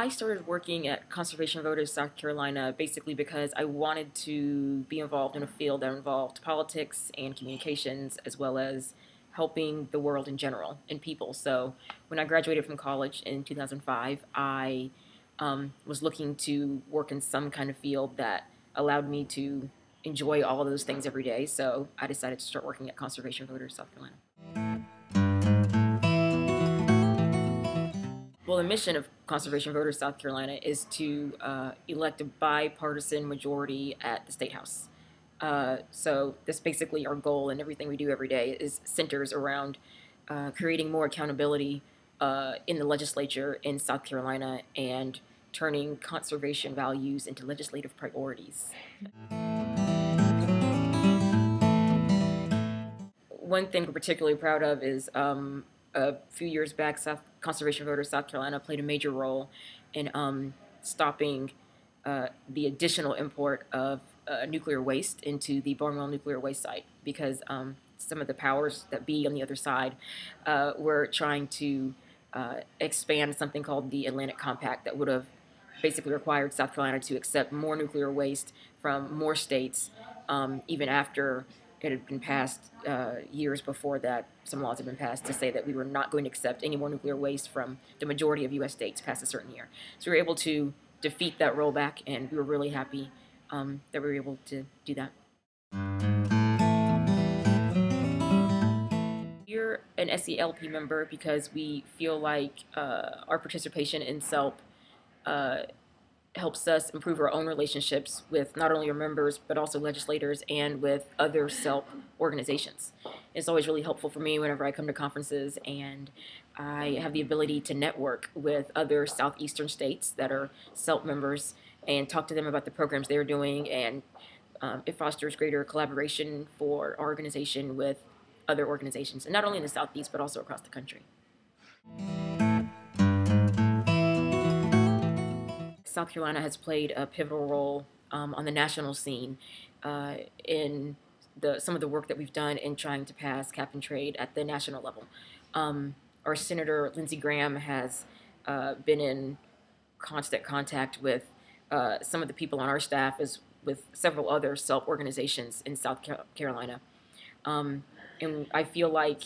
I started working at Conservation Voters South Carolina basically because I wanted to be involved in a field that involved politics and communications, as well as helping the world in general and people. So when I graduated from college in 2005, I was looking to work in some kind of field that allowed me to enjoy all of those things every day. So I decided to start working at Conservation Voters South Carolina. Well, the mission of Conservation Voters South Carolina is to elect a bipartisan majority at the State House. So that's basically our goal, and everything we do every day is centers around creating more accountability in the legislature in South Carolina and turning conservation values into legislative priorities. One thing we're particularly proud of is a few years back, Conservation Voters South Carolina played a major role in stopping the additional import of nuclear waste into the Barnwell nuclear waste site, because some of the powers that be on the other side were trying to expand something called the Atlantic Compact that would have basically required South Carolina to accept more nuclear waste from more states, even after it had been passed years before that. Some laws had been passed to say that we were not going to accept any more nuclear waste from the majority of U.S. states past a certain year. So we were able to defeat that rollback, and we were really happy that we were able to do that. We're an SELP member because we feel like our participation in SELP helps us improve our own relationships with not only our members, but also legislators and with other SELP organizations. It's always really helpful for me whenever I come to conferences and I have the ability to network with other southeastern states that are SELP members and talk to them about the programs they're doing, and it fosters greater collaboration for our organization with other organizations, and not only in the Southeast, but also across the country. South Carolina has played a pivotal role on the national scene in some of the work that we've done in trying to pass cap and trade at the national level. Our Senator Lindsey Graham has been in constant contact with some of the people on our staff, as with several other SELP organizations in South Carolina. And I feel like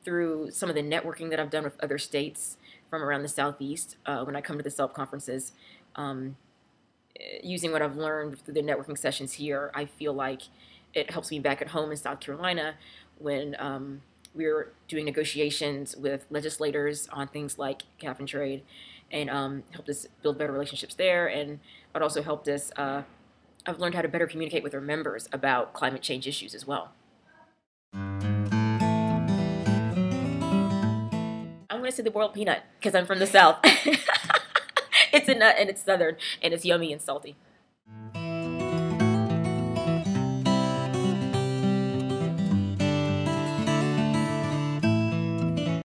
through some of the networking that I've done with other states from around the Southeast, when I come to the SELP conferences, using what I've learned through the networking sessions here, I feel like it helps me back at home in South Carolina when we're doing negotiations with legislators on things like cap and trade, and helped us build better relationships there. And it also helped us, I've learned how to better communicate with our members about climate change issues as well. I'm going to say the boiled peanut because I'm from the South. It's a nut and it's southern and it's yummy and salty.